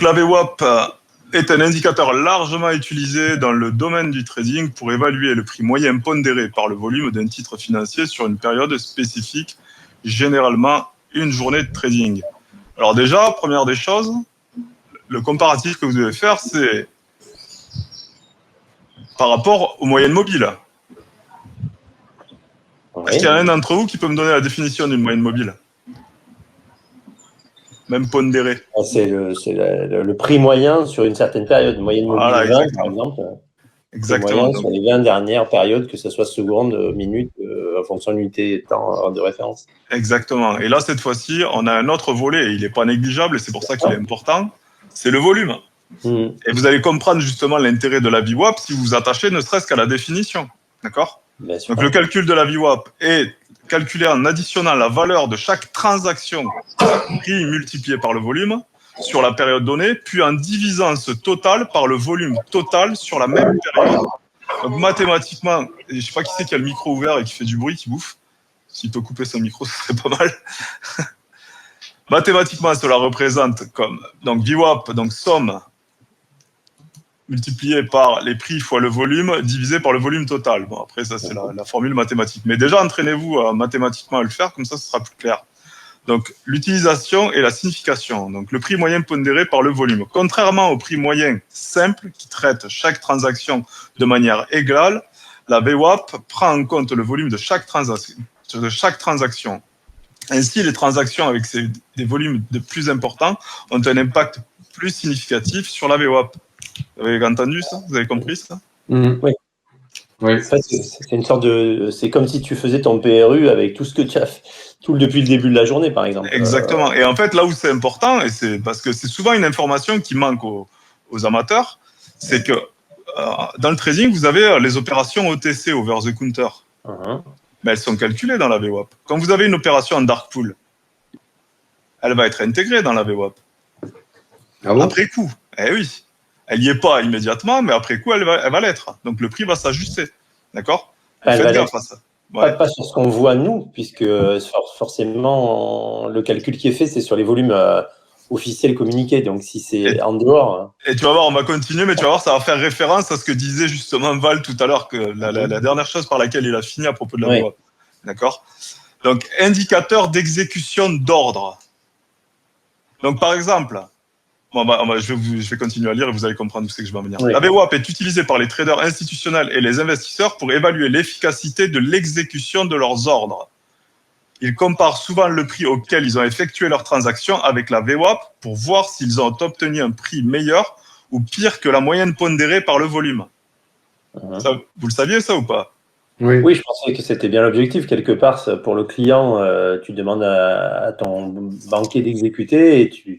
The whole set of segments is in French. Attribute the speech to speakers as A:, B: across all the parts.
A: La VWAP est un indicateur largement utilisé dans le domaine du trading pour évaluer le prix moyen pondéré par le volume d'un titre financier sur une période spécifique, généralement une journée de trading. Alors déjà, première des choses, le comparatif que vous devez faire, c'est par rapport aux moyennes mobiles. Oui. Est-ce qu'il y a un d'entre vous qui peut me donner la définition d'une moyenne mobile? Même pondérée.
B: C'est le prix moyen sur une certaine période. Moyenne mobile 20, par exemple.
A: Exactement.
B: Moyen sur les 20 dernières périodes, que ce soit secondes, minutes, en fonction de l'unité temps de référence.
A: Exactement. Et là, cette fois-ci, on a un autre volet, et il n'est pas négligeable, et c'est pour ça qu'il est important, c'est le volume. Et vous allez comprendre justement l'intérêt de la VWAP si vous vous attachez ne serait-ce qu'à la définition. D'accord? Donc le calcul de la VWAP est calculé en additionnant la valeur de chaque transaction, prix multiplié par le volume, sur la période donnée, puis en divisant ce total par le volume total sur la même période. Donc mathématiquement, je ne sais pas qui c'est qui a le micro ouvert et qui fait du bruit, qui bouffe. S'il peut couper son micro, ce serait pas mal. Mathématiquement, cela représente comme donc VWAP, donc somme multiplié par les prix fois le volume divisé par le volume total. Bon, après, ça, c'est la formule mathématique. Mais déjà, entraînez-vous mathématiquement à le faire, comme ça, ce sera plus clair. Donc, l'utilisation et la signification. Donc, le prix moyen pondéré par le volume. Contrairement au prix moyen simple, qui traite chaque transaction de manière égale, la VWAP prend en compte le volume de chaque transaction. Ainsi, les transactions avec des volumes de plus importants ont un impact plus significatif sur la VWAP. Vous avez entendu ça? Vous avez compris ça?
B: Oui. Oui. C'est une sorte de. C'est comme si tu faisais ton PRU avec tout ce que tu as fait depuis le début de la journée, par exemple.
A: Exactement. Et en fait, là où c'est important, et c'est parce que c'est souvent une information qui manque aux amateurs, c'est que dans le trading, vous avez les opérations OTC, over the counter. Mais elles sont calculées dans la VWAP. Quand vous avez une opération en dark pool, elle va être intégrée dans la VWAP.
C: Ah bon?
A: Après coup. Eh oui. Elle n'y est pas immédiatement, mais après coup, elle va l'être. Donc, le prix va s'ajuster. D'accord? Faites gaffe à ça.
B: Ouais. Pas sur ce qu'on voit, nous, puisque forcément, le calcul qui est fait, c'est sur les volumes officiels communiqués. Donc, si c'est en dehors...
A: Et tu vas voir, on va continuer, mais tu vas voir, ça va faire référence à ce que disait justement Val tout à l'heure, que la dernière chose par laquelle il a fini à propos de la VWAP. D'accord? Donc, indicateur d'exécution d'ordre. Donc, par exemple... Bon, je vais continuer à lire et vous allez comprendre où c'est que je vais en venir. La VWAP est utilisée par les traders institutionnels et les investisseurs pour évaluer l'efficacité de l'exécution de leurs ordres. Ils comparent souvent le prix auquel ils ont effectué leurs transactions avec la VWAP pour voir s'ils ont obtenu un prix meilleur ou pire que la moyenne pondérée par le volume. Ça, vous le saviez ça ou pas?
B: Oui, je pensais que c'était bien l'objectif. Quelque part, pour le client, tu demandes à ton banquier d'exécuter et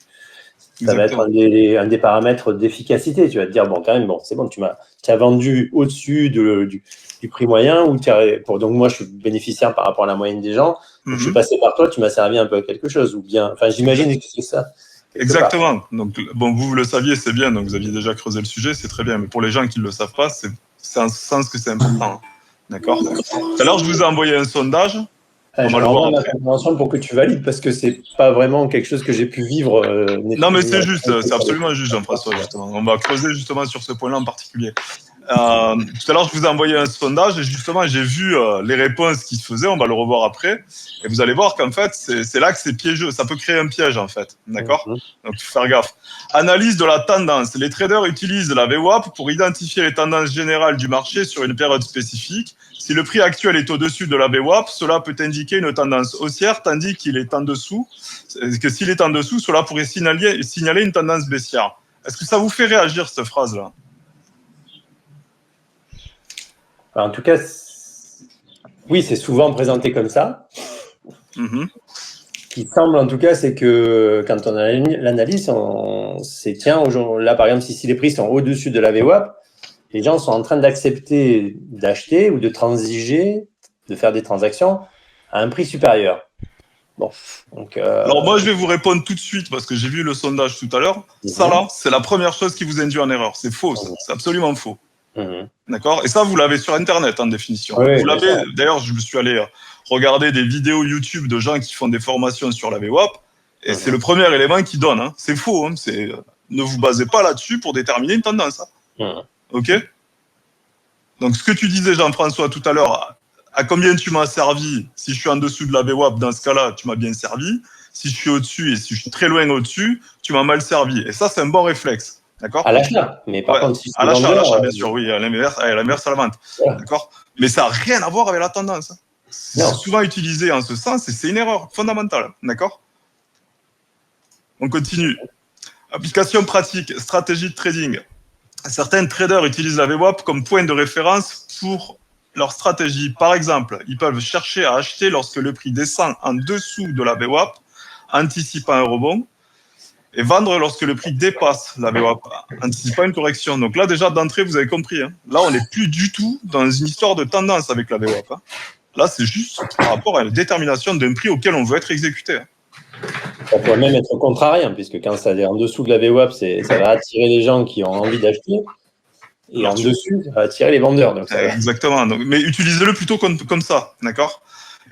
B: ça va être un des paramètres d'efficacité. Tu vas te dire, bon, quand même, bon, c'est bon, tu as vendu au-dessus du prix moyen. Donc, moi, je suis bénéficiaire par rapport à la moyenne des gens. Donc, je suis passé par toi, tu m'as servi un peu à quelque chose. Ou bien, enfin, j'imagine que c'est ça.
A: Exactement. Donc, bon, vous le saviez, c'est bien. Donc, vous aviez déjà creusé le sujet, c'est très bien. Mais pour les gens qui ne le savent pas, c'est en ce sens que c'est important. D'accord? Tout à l'heure, je vous ai envoyé un sondage.
B: On va le voir ma compréhension pour que tu valides, parce que c'est pas vraiment quelque chose que j'ai pu vivre.
A: Non, mais c'est juste, c'est absolument juste, Jean-François, justement. On va creuser justement sur ce point-là en particulier. Tout à l'heure, je vous ai envoyé un sondage et justement, j'ai vu les réponses qui se faisaient. On va le revoir après. Et vous allez voir qu'en fait, c'est là que c'est piégeux. Ça peut créer un piège, en fait. D'accord? Donc, il faut faire gaffe. Analyse de la tendance. Les traders utilisent la VWAP pour identifier les tendances générales du marché sur une période spécifique. Si le prix actuel est au-dessus de la VWAP, cela peut indiquer une tendance haussière, tandis qu'il est en dessous. Que s'il est en dessous, cela pourrait signaler une tendance baissière. Est-ce que ça vous fait réagir, cette phrase-là?
B: En tout cas, oui, c'est souvent présenté comme ça. Ce qui semble, en tout cas, c'est que quand on a l'analyse, c'est tiens, là, par exemple, si les prix sont au-dessus de la VWAP, les gens sont en train d'accepter d'acheter ou de transiger, de faire des transactions à un prix supérieur. Bon, donc,
A: alors moi, je vais vous répondre tout de suite parce que j'ai vu le sondage tout à l'heure. Ça là, c'est la première chose qui vous induit en erreur. C'est faux, c'est absolument faux. D'accord? Et ça, vous l'avez sur Internet en définition.
B: Oui,
A: vous l'avez. D'ailleurs, je me suis allé regarder des vidéos YouTube de gens qui font des formations sur la VWAP et c'est le premier élément qui donne. Hein. C'est faux. Hein. ne vous basez pas là-dessus pour déterminer une tendance. OK ? Donc, ce que tu disais, Jean-François, tout à l'heure, à combien tu m'as servi? Si je suis en dessous de la VWAP, dans ce cas-là, tu m'as bien servi. Si je suis au-dessus et si je suis très loin au-dessus, tu m'as mal servi. Et ça, c'est un bon réflexe. D'accord ?
B: À l'achat. Mais par contre, si
A: à l'achat, bien sûr, oui, à l'inverse à la vente. Voilà. D'accord ? Mais ça n'a rien à voir avec la tendance. C'est souvent utilisé en ce sens et c'est une erreur fondamentale. D'accord ? On continue. Application pratique, stratégie de trading. Certains traders utilisent la VWAP comme point de référence pour leur stratégie. Par exemple, ils peuvent chercher à acheter lorsque le prix descend en dessous de la VWAP, anticipant un rebond, et vendre lorsque le prix dépasse la VWAP, anticipant une correction. Donc là, déjà, d'entrée, vous avez compris. Hein. Là, on n'est plus du tout dans une histoire de tendance avec la VWAP. Hein. Là, c'est juste par rapport à la détermination d'un prix auquel on veut être exécuté. Hein.
B: Ça pourrait même être contrariant, puisque quand ça est en dessous de la VWAP, ça va attirer les gens qui ont envie d'acheter, et en dessous, ça va attirer les vendeurs. Donc
A: Exactement. Donc, mais utilisez-le plutôt comme ça, d'accord ?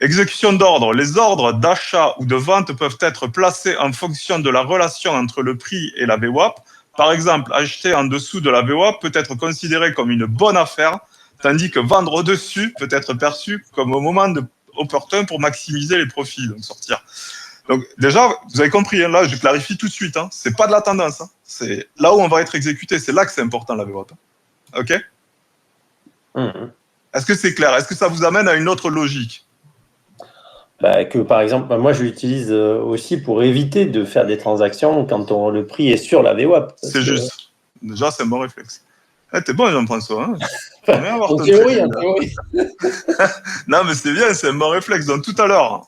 A: Exécution d'ordre. Les ordres d'achat ou de vente peuvent être placés en fonction de la relation entre le prix et la VWAP. Par exemple, acheter en dessous de la VWAP peut être considéré comme une bonne affaire, tandis que vendre au-dessus peut être perçu comme un moment opportun pour maximiser les profits, donc sortir. Donc déjà, vous avez compris, hein, là je clarifie tout de suite, hein, c'est pas de la tendance, hein, c'est là où on va être exécuté, c'est là que c'est important la VWAP. Ok ? Est-ce que c'est clair ? Est-ce que ça vous amène à une autre logique ?
B: Que par exemple, moi je l'utilise aussi pour éviter de faire des transactions quand le prix est sur la VWAP.
A: C'est juste. Déjà, c'est un bon réflexe. T'es bon, Jean-François. Hein,
B: en théorie.
A: Non, mais c'est bien, c'est un bon réflexe. Donc tout à l'heure,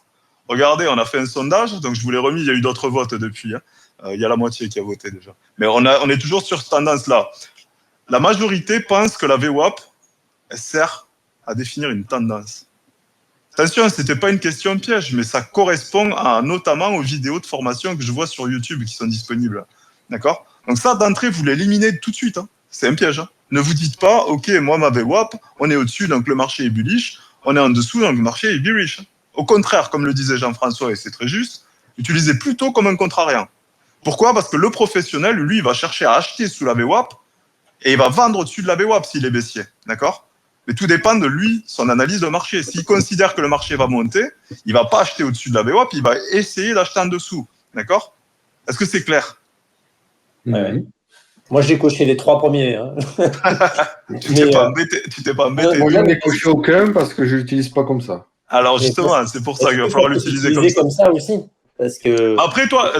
A: regardez, on a fait un sondage, donc je vous l'ai remis, il y a eu d'autres votes depuis. Hein. Il y a la moitié qui a voté déjà. Mais on est toujours sur cette tendance-là. La majorité pense que la VWAP sert à définir une tendance. Attention, ce n'était pas une question piège, mais ça correspond notamment aux vidéos de formation que je vois sur YouTube qui sont disponibles. D'accord ? Donc ça, d'entrée, vous l'éliminez tout de suite. Hein. C'est un piège. Hein. Ne vous dites pas, OK, moi, ma VWAP, on est au-dessus, donc le marché est bullish. On est en dessous, donc le marché est bearish. Au contraire, comme le disait Jean-François, et c'est très juste, utilisez plutôt comme un contrariant. Pourquoi ? Parce que le professionnel, lui, il va chercher à acheter sous la VWAP et il va vendre au-dessus de la VWAP s'il est baissier. D'accord ? Mais tout dépend de lui, son analyse de marché. S'il considère que le marché va monter, il ne va pas acheter au-dessus de la VWAP, il va essayer d'acheter en dessous. D'accord ? Est-ce que c'est clair ?
B: Moi, j'ai coché les 3 premiers. Hein.
A: Tu t'es pas embêté.
C: Moi, j'en ai coché aucun parce que je ne l'utilise pas comme ça.
A: Alors justement, c'est pour ça qu'il va falloir l'utiliser comme ça.
B: Aussi. Parce que...
A: Après, toi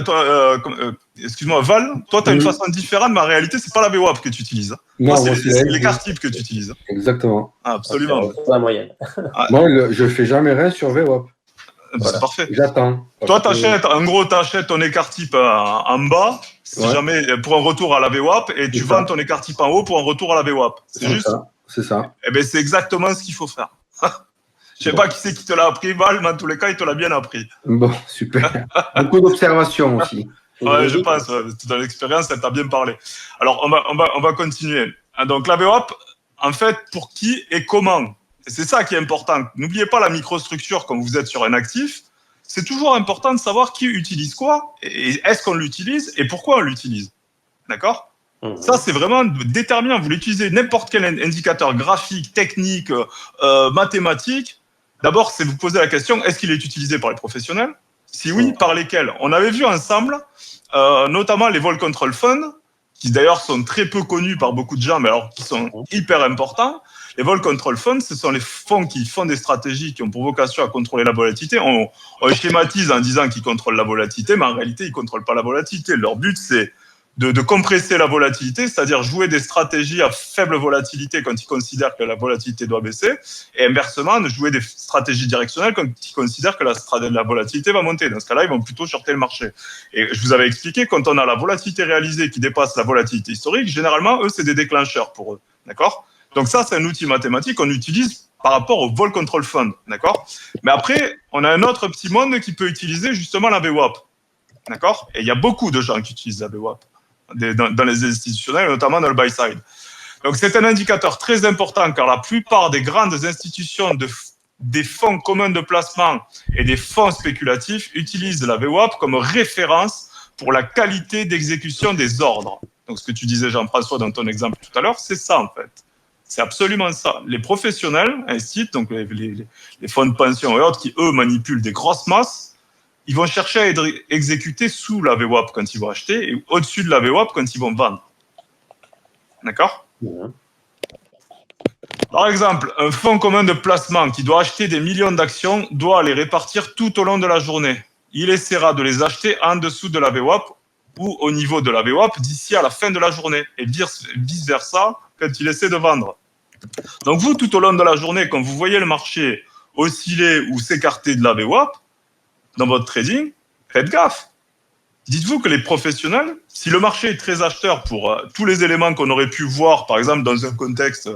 A: excuse-moi, Val, toi, tu as une façon différente, mais en réalité, ce n'est pas la VWAP que tu utilises.
C: Non,
A: c'est l'écart type que tu utilises.
C: Exactement.
A: Ah, absolument.
B: C'est la moyenne.
C: Moi, je ne fais jamais rien sur VWAP.
A: C'est parfait.
C: J'attends.
A: Toi, tu achètes ton écart type en bas, si jamais, pour un retour à la VWAP, et tu vends ton écart type en haut pour un retour à la VWAP. C'est juste ça.
C: C'est ça.
A: Eh bien, c'est exactement ce qu'il faut faire. Je ne sais pas qui c'est qui te l'a appris, Val, mais en tous les cas, il te l'a bien appris.
C: Bon, super. Beaucoup d'observations aussi.
A: Ouais, je pense. Dans l'expérience, ça t'a bien parlé. Alors, on va continuer. Donc, la VWAP, en fait, pour qui et comment ? Et c'est ça qui est important. N'oubliez pas la microstructure quand vous êtes sur un actif. C'est toujours important de savoir qui utilise quoi, et est-ce qu'on l'utilise, et pourquoi on l'utilise. D'accord ? Ça, c'est vraiment déterminant. Vous l'utilisez n'importe quel indicateur graphique, technique, mathématique. D'abord, c'est vous poser la question, est-ce qu'il est utilisé par les professionnels ? Si oui, par lesquels ? On avait vu ensemble, notamment les vol control funds, qui d'ailleurs sont très peu connus par beaucoup de gens, mais alors qui sont hyper importants. Les vol control funds, ce sont les fonds qui font des stratégies qui ont pour vocation à contrôler la volatilité. On schématise en disant qu'ils contrôlent la volatilité, mais en réalité, ils ne contrôlent pas la volatilité. Leur but, c'est de compresser la volatilité, c'est-à-dire jouer des stratégies à faible volatilité quand ils considèrent que la volatilité doit baisser, et inversement, de jouer des stratégies directionnelles quand ils considèrent que la volatilité va monter. Dans ce cas-là, ils vont plutôt shorter le marché. Et je vous avais expliqué, quand on a la volatilité réalisée qui dépasse la volatilité historique, généralement, eux, c'est des déclencheurs pour eux. D'accord ? Donc ça, c'est un outil mathématique qu'on utilise par rapport au vol control fund. D'accord ? Mais après, on a un autre petit monde qui peut utiliser justement la VWAP. D'accord ? Et il y a beaucoup de gens qui utilisent la VWAP. Dans les institutionnels, notamment dans le buy side. Donc c'est un indicateur très important car la plupart des grandes institutions des fonds communs de placement et des fonds spéculatifs utilisent la VWAP comme référence pour la qualité d'exécution des ordres. Donc, ce que tu disais, Jean-François, dans ton exemple tout à l'heure, c'est ça, en fait. C'est absolument ça. Les professionnels, ainsi, donc les fonds de pension et autres, qui, eux, manipulent des grosses masses, ils vont chercher à être exécutés sous la VWAP quand ils vont acheter et au-dessus de la VWAP quand ils vont vendre. D'accord ? Par exemple, un fonds commun de placement qui doit acheter des millions d'actions doit les répartir tout au long de la journée. Il essaiera de les acheter en dessous de la VWAP ou au niveau de la VWAP d'ici à la fin de la journée et vice-versa quand il essaie de vendre. Donc vous, tout au long de la journée, quand vous voyez le marché osciller ou s'écarter de la VWAP, dans votre trading, faites gaffe. Dites-vous que les professionnels, si le marché est très acheteur pour tous les éléments qu'on aurait pu voir, par exemple dans un contexte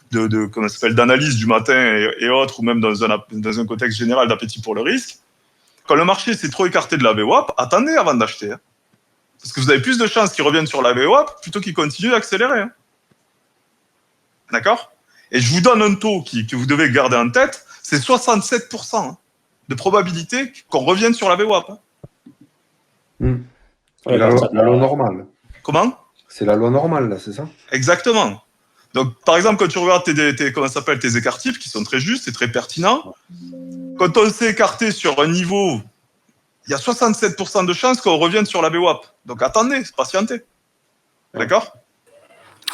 A: comment ça s'appelle, d'analyse du matin et autres, ou même dans un contexte général d'appétit pour le risque, quand le marché s'est trop écarté de la VWAP, attendez avant d'acheter. Hein. Parce que vous avez plus de chances qu'il revienne sur la VWAP plutôt qu'il continue d'accélérer. Hein. D'accord ? Et je vous donne un taux que vous devez garder en tête, c'est 67% de probabilité qu'on revienne sur la VWAP. Hein.
C: La loi normale.
A: Comment ?
C: C'est la loi normale, là, c'est ça ?
A: Exactement. Donc, par exemple, quand tu regardes tes écarts types, qui sont très justes et très pertinents, quand on s'est écarté sur un niveau, il y a 67% de chances qu'on revienne sur la VWAP. Donc, attendez, patientez. D'accord ?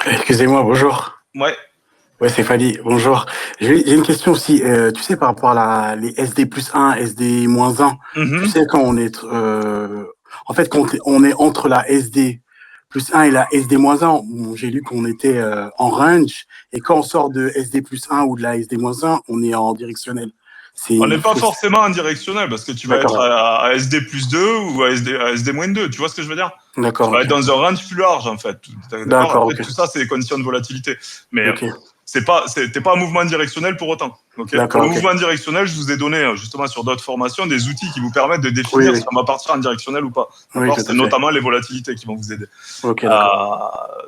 D: Excusez-moi, bonjour.
A: Ouais.
D: Ouais, c'est Fali, bonjour. J'ai une question aussi. Tu sais, par rapport à les SD plus 1, SD moins 1, tu sais, quand on est... en fait, quand on est entre la SD plus 1 et la SD moins 1, j'ai lu qu'on était en range, et quand on sort de SD plus 1 ou de la SD moins 1, on est en directionnel.
A: On n'est pas forcément en directionnel, parce que tu vas être à SD plus 2 ou à SD moins 2, tu vois ce que je veux dire ?
D: D'accord.
A: Tu vas être dans un range plus large, en fait.
D: D'accord.
A: Après, tout ça, c'est des conditions de volatilité. Mais t'es pas en mouvement directionnel pour autant. Okay, pour le mouvement directionnel, je vous ai donné, justement, sur d'autres formations, des outils qui vous permettent de définir si on va partir en directionnel ou pas. C'est notamment les volatilités qui vont vous aider.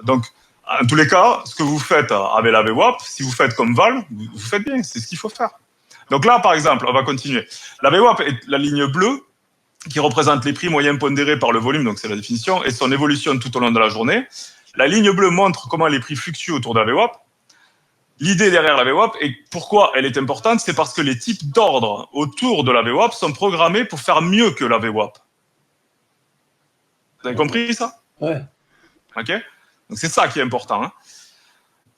A: Donc, en tous les cas, ce que vous faites avec la VWAP, si vous faites comme Val, vous faites bien, c'est ce qu'il faut faire. Donc là, par exemple, on va continuer. La VWAP est la ligne bleue qui représente les prix moyens pondérés par le volume, donc c'est la définition, et son évolution tout au long de la journée. La ligne bleue montre comment les prix fluctuent autour de la VWAP. L'idée derrière la VWAP, et pourquoi elle est importante, c'est parce que les types d'ordres autour de la VWAP sont programmés pour faire mieux que la VWAP. Vous avez compris ça ?
B: Ouais.
A: Ok ? Donc c'est ça qui est important. Hein.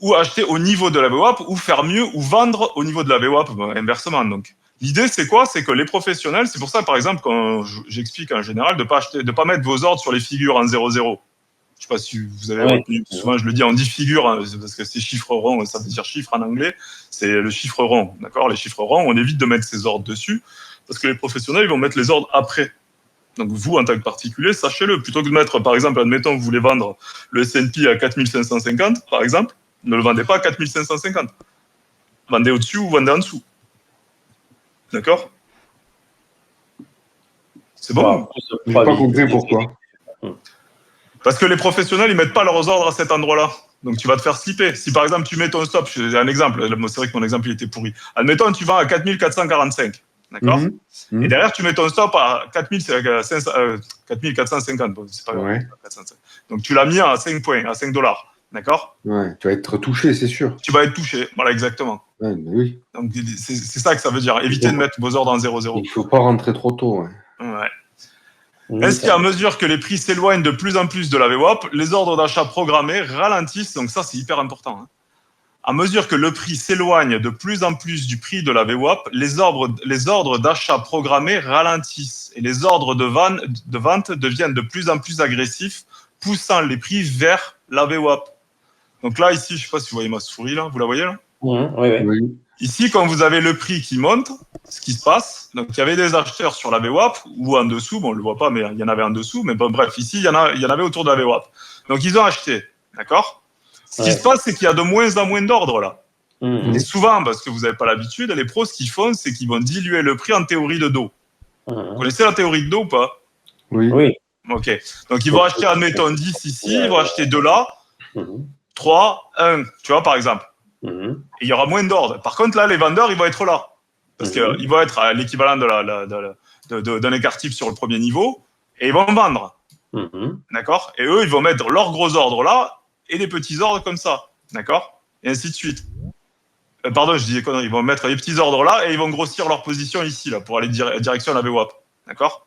A: Ou acheter au niveau de la VWAP, ou faire mieux, ou vendre au niveau de la VWAP, inversement. Donc l'idée c'est quoi ? C'est que les professionnels, c'est pour ça par exemple quand j'explique en général de pas mettre vos ordres sur les figures en 0,0. Je sais pas si vous avez retenu, souvent je le dis en 10 figures, hein, parce que c'est chiffre rond, ça veut dire chiffre en anglais, c'est le chiffre rond, d'accord ? Les chiffres ronds, on évite de mettre ces ordres dessus, parce que les professionnels, ils vont mettre les ordres après. Donc vous, en tant que particulier, sachez-le, plutôt que de mettre, par exemple, admettons que vous voulez vendre le S&P à 4550, par exemple, ne le vendez pas à 4550. Vendez au-dessus ou vendez en dessous. D'accord ? C'est bon ?
C: J'ai pas compris pourquoi.
A: Parce que les professionnels, ils mettent pas leurs ordres à cet endroit-là. Donc, tu vas te faire slipper. Si, par exemple, tu mets ton stop, j'ai un exemple, c'est vrai que mon exemple, il était pourri. Admettons, tu vends à 4445, d'accord ? Et derrière, tu mets ton stop à 4450. Bon, c'est pas grave, 405. Donc, tu l'as mis à 5 points, à 5 $, d'accord ?
C: Ouais, tu vas être touché, c'est sûr.
A: Tu vas être touché, voilà, exactement.
C: Ouais, mais oui.
A: Donc, c'est ça que ça veut dire. Évitez de mettre vos ordres en 0,0.
C: Il faut pas rentrer trop tôt.
A: Ouais. Est-ce qu'à mesure que les prix s'éloignent de plus en plus de la VWAP, les ordres d'achat programmés ralentissent ? Donc ça, c'est hyper important. Hein. À mesure que le prix s'éloigne de plus en plus du prix de la VWAP, les ordres d'achat programmés ralentissent et les ordres de vente deviennent de plus en plus agressifs, poussant les prix vers la VWAP. Donc là, ici, je ne sais pas si vous voyez ma souris, là. Vous la voyez là ?
B: Oui.
A: Ici, quand vous avez le prix qui monte, ce qui se passe, donc il y avait des acheteurs sur la VWAP ou en dessous, bon on le voit pas, mais il y en avait en dessous, mais bon bref, ici il y en avait autour de la VWAP. Donc ils ont acheté, d'accord ? Ce qui se passe, c'est qu'il y a de moins en moins d'ordres là. Et souvent, parce que vous n'avez pas l'habitude, les pros, ce qu'ils font, c'est qu'ils vont diluer le prix en théorie de dos. Vous connaissez la théorie de dos ou pas ?
C: Oui.
A: Ok. Donc ils vont acheter, admettons, 10 ici, ils vont acheter 2 là, 3, 1, tu vois, par exemple. Et il y aura moins d'ordres. Par contre, là, les vendeurs, ils vont être là. Parce qu'ils vont être à l'équivalent d'un écart type sur le premier niveau. Et ils vont vendre. D'accord? Et eux, ils vont mettre leurs gros ordres là et les petits ordres comme ça. D'accord? Et ainsi de suite. Pardon, je dis des conneries. Ils vont mettre les petits ordres là et ils vont grossir leur position ici là pour aller direction la VWAP. D'accord?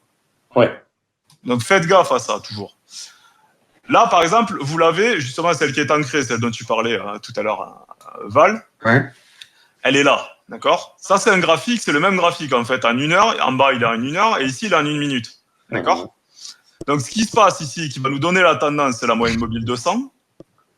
B: Ouais.
A: Donc faites gaffe à ça toujours. Là, par exemple, vous l'avez, justement, celle qui est ancrée, celle dont tu parlais tout à l'heure, Val.
C: Ouais.
A: Elle est là, d'accord? Ça, c'est un graphique, c'est le même graphique, en fait, en 1 heure. En bas, il est en 1 heure, et ici, il est en 1 minute. D'accord? Donc, ce qui se passe ici, qui va nous donner la tendance, c'est la moyenne mobile 200.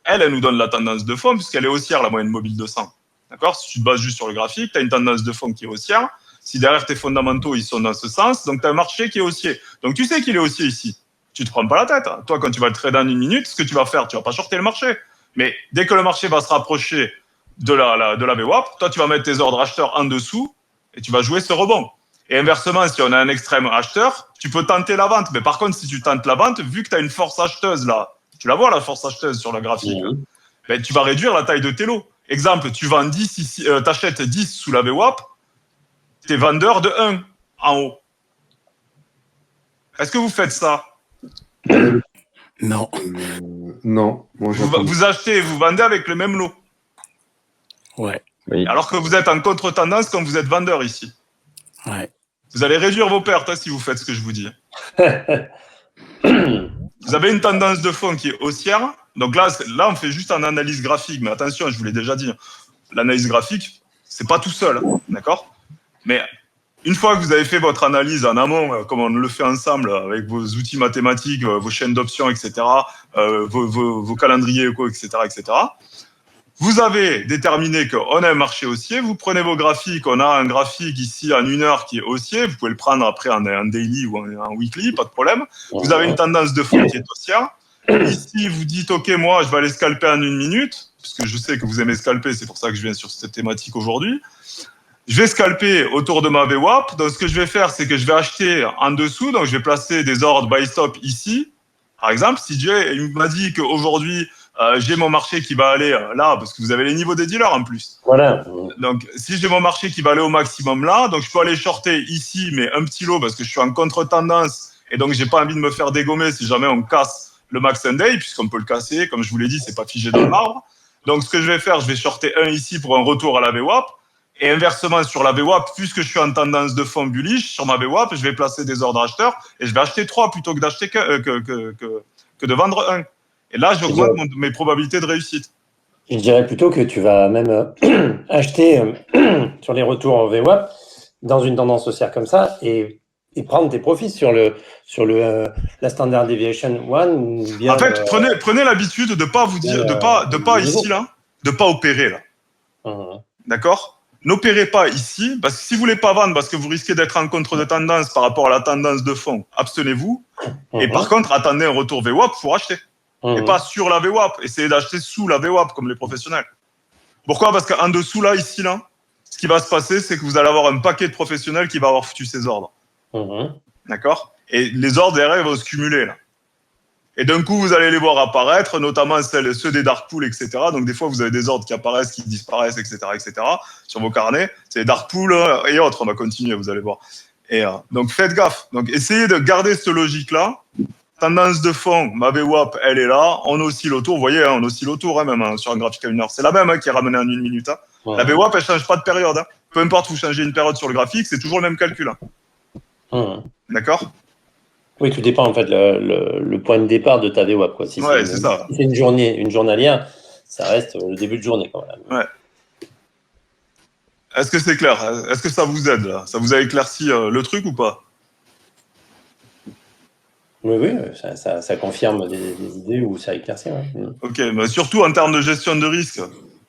A: Elle nous donne la tendance de fond, puisqu'elle est haussière, la moyenne mobile 200. D'accord? Si tu te bases juste sur le graphique, tu as une tendance de fond qui est haussière. Si derrière tes fondamentaux, ils sont dans ce sens, donc tu as un marché qui est haussier. Donc, tu sais qu'il est haussier ici. Tu te prends pas la tête. Hein. Toi, quand tu vas le trader en 1 minute, ce que tu vas faire, tu vas pas shorter le marché. Mais dès que le marché va se rapprocher de la VWAP, toi, tu vas mettre tes ordres acheteurs en dessous et tu vas jouer ce rebond. Et inversement, si on a un extrême acheteur, tu peux tenter la vente. Mais par contre, si tu tentes la vente, vu que tu as une force acheteuse là, tu la vois la force acheteuse sur la graphique, ben, tu vas réduire la taille de tes lots. Exemple, tu vends 10 ici, t'achètes 10 sous la VWAP, tu es vendeur de 1 en haut. Est-ce que vous faites ça?
D: Non.
C: Non. Moi,
A: vous achetez et vous vendez avec le même lot.
D: Ouais.
B: Oui.
A: Alors que vous êtes en contre-tendance quand vous êtes vendeur ici.
D: Ouais.
A: Vous allez réduire vos pertes hein, si vous faites ce que je vous dis. Vous avez une tendance de fond qui est haussière. Donc là, on fait juste une analyse graphique. Mais attention, je vous l'ai déjà dit, l'analyse graphique, c'est pas tout seul. D'accord? Mais une fois que vous avez fait votre analyse en amont, comme on le fait ensemble avec vos outils mathématiques, vos chaînes d'options, etc., vos calendriers, etc., etc., vous avez déterminé qu'on a un marché haussier, vous prenez vos graphiques, on a un graphique ici en 1 heure qui est haussier, vous pouvez le prendre après en daily ou en weekly, pas de problème. Vous avez une tendance de fond qui est haussière. Ici, vous dites, OK, moi, je vais aller scalper en 1 minute, parce que je sais que vous aimez scalper, c'est pour ça que je viens sur cette thématique aujourd'hui. Je vais scalper autour de ma VWAP. Donc, ce que je vais faire, c'est que je vais acheter en dessous. Donc, je vais placer des ordres buy stop ici. Par exemple, si il m'a dit qu'aujourd'hui, j'ai mon marché qui va aller là, parce que vous avez les niveaux des dealers en plus.
B: Voilà.
A: Donc, si j'ai mon marché qui va aller au maximum là, donc je peux aller shorter ici, mais un petit lot parce que je suis en contre-tendance et donc j'ai pas envie de me faire dégommer si jamais on casse le max and day, puisqu'on peut le casser. Comme je vous l'ai dit, c'est pas figé dans le marbre. Donc, ce que je vais faire, je vais shorter un ici pour un retour à la VWAP. Et inversement, sur la VWAP, puisque je suis en tendance de fond bullish, sur ma VWAP, je vais placer des ordres acheteurs et je vais acheter 3 plutôt que d'acheter que de vendre 1. Et là, j'augmente mes probabilités de réussite.
B: Je dirais plutôt que tu vas même acheter sur les retours en VWAP dans une tendance haussière comme ça et prendre tes profits sur la standard deviation 1.
A: En fait, prenez l'habitude de pas vous dire, de pas ici là, de pas opérer là. D'accord? N'opérez pas ici, parce que si vous voulez pas vendre, parce que vous risquez d'être en contre de tendance par rapport à la tendance de fond, abstenez-vous. Et par contre, attendez un retour VWAP pour acheter. Et pas sur la VWAP. Essayez d'acheter sous la VWAP, comme les professionnels. Pourquoi? Parce qu'en dessous, là, ici, là, ce qui va se passer, c'est que vous allez avoir un paquet de professionnels qui va avoir foutu ses ordres. D'accord? Et les ordres derrière vont se cumuler, là. Et d'un coup, vous allez les voir apparaître, notamment ceux des dark pools, etc. Donc, des fois, vous avez des ordres qui apparaissent, qui disparaissent, etc., sur vos carnets. C'est les dark pools et autres. On va continuer, vous allez voir. Et donc, faites gaffe. Donc, essayez de garder cette logique-là. Tendance de fond, ma VWAP, elle est là. On oscille autour. Vous voyez, on oscille autour, même sur un graphique à 1 heure. C'est la même qui est ramenée en 1 minute. La VWAP, elle change pas de période. Peu importe, vous changez une période sur le graphique, c'est toujours le même calcul. D'accord?
B: Oui, tout dépend en fait le point de départ de ta VWAP. Quoi. Si
A: c'est ça.
B: Si c'est une journalière, ça reste le début de journée quand même.
A: Ouais. Est-ce que c'est clair? Est-ce que ça vous aide là? Ça vous a éclairci le truc ou pas?
B: Oui, ça confirme des idées ou ça éclaircit. Ouais.
A: Ok, mais surtout en termes de gestion de risque,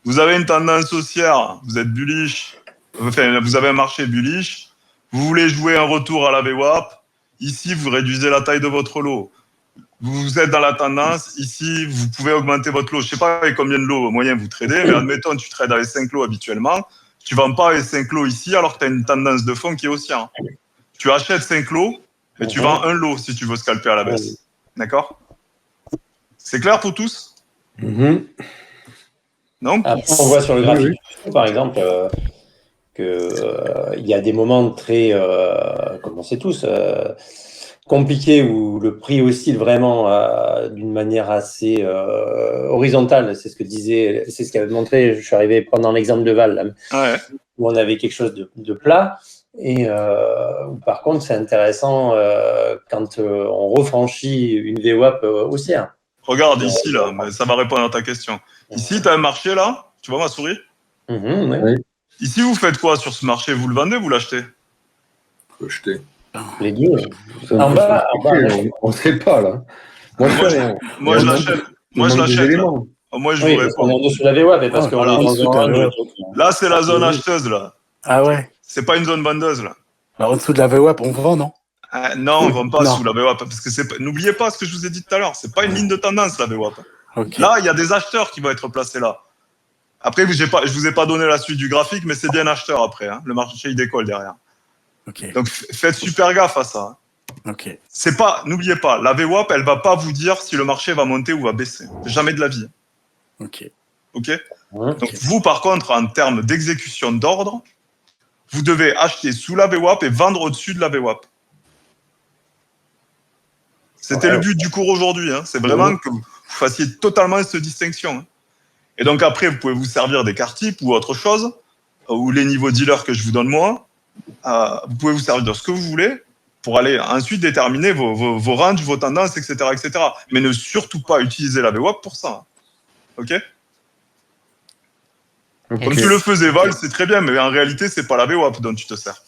A: vous avez une tendance haussière, vous êtes bullish, enfin, vous avez un marché bullish, vous voulez jouer un retour à la VWAP. Ici, vous réduisez la taille de votre lot. Vous êtes dans la tendance. Ici, vous pouvez augmenter votre lot. Je ne sais pas avec combien de lots moyens vous tradez, mais admettons, tu trades avec 5 lots habituellement. Tu ne vends pas avec 5 lots ici alors que tu as une tendance de fond qui est haussière. Tu achètes 5 lots, mais tu vends un lot si tu veux scalper à la baisse. D'accord? C'est clair pour tous? Non?
B: Après, on voit sur le graphique, par exemple, qu'il y a des moments très, comme on sait tous, compliquées où le prix oscille vraiment d'une manière assez horizontale, c'est ce qu'avait montré, je suis arrivé pendant l'exemple de Val, là, où on avait quelque chose de plat, et par contre c'est intéressant quand on refranchit une VWAP haussière.
A: Regarde ici, là, mais ça va répondre à ta question. Ici, tu as un marché là, tu vois ma souris?
B: Oui.
A: Ici, vous faites quoi sur ce marché? Vous le vendez ou vous l'achetez?
C: Acheter.
B: Les deux. En bas,
C: on ne sait pas là.
A: Moi, je l'achète. Moi, je l'achète. Moi, je vous réponds.
B: On est en dessous de la VWAP, parce qu'on est dans un range.
A: Là, c'est la zone acheteuse, là.
D: Ah ouais.
A: C'est pas une zone vendeuse, là.
D: En dessous de la VWAP, on vend, non?
A: Non, on ne vend pas sous la VWAP. Parce que n'oubliez pas ce que je vous ai dit tout à l'heure. C'est pas une ligne de tendance, la VWAP.
D: Okay.
A: Là, il y a des acheteurs qui vont être placés là. Après, je vous ai pas donné la suite du graphique, mais c'est bien acheteur après. Hein. Le marché, il décolle derrière.
D: Okay.
A: Donc, faites super gaffe à ça.
D: Okay.
A: N'oubliez pas, la VWAP, elle va pas vous dire si le marché va monter ou va baisser. Jamais de la vie.
D: Ok.
A: Donc, vous, par contre, en termes d'exécution d'ordre, vous devez acheter sous la VWAP et vendre au-dessus de la VWAP. C'était le but du cours aujourd'hui. Hein. C'est vraiment que vous fassiez totalement cette distinction. Hein. Et donc, après, vous pouvez vous servir des cartes types ou autre chose, ou les niveaux dealers que je vous donne moi. Vous pouvez vous servir de ce que vous voulez pour aller ensuite déterminer vos ranges, vos tendances, etc., etc. Mais ne surtout pas utiliser la VWAP pour ça. OK? Comme tu le faisais, Val, c'est très bien, mais en réalité, c'est pas la VWAP dont tu te sers.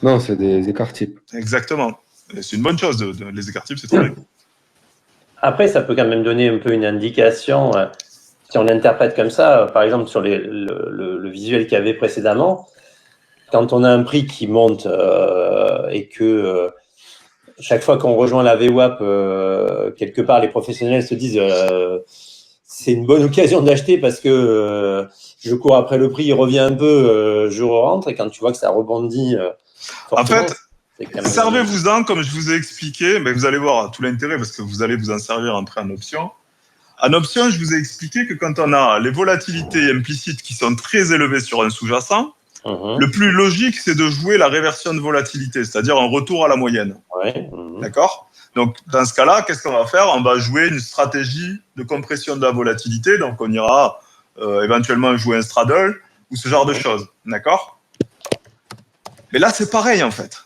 C: Non, c'est des écarts types.
A: Exactement. Et c'est une bonne chose, les écarts types, c'est très bien.
B: Après, ça peut quand même donner un peu une indication, si on l'interprète comme ça, par exemple sur le visuel qu'il y avait précédemment, quand on a un prix qui monte et que chaque fois qu'on rejoint la VWAP, quelque part, les professionnels se disent c'est une bonne occasion d'acheter parce que je cours après le prix, il revient un peu, je rentre, et quand tu vois que ça rebondit
A: en fait, servez-vous-en, comme je vous ai expliqué, mais vous allez voir tout l'intérêt parce que vous allez vous en servir après en option. En option, je vous ai expliqué que quand on a les volatilités implicites qui sont très élevées sur un sous-jacent, le plus logique, c'est de jouer la réversion de volatilité, c'est-à-dire un retour à la moyenne. D'accord ? Donc, dans ce cas-là, qu'est-ce qu'on va faire ? On va jouer une stratégie de compression de la volatilité. Donc, on ira éventuellement jouer un straddle ou ce genre de choses. D'accord ? Mais là, c'est pareil, en fait.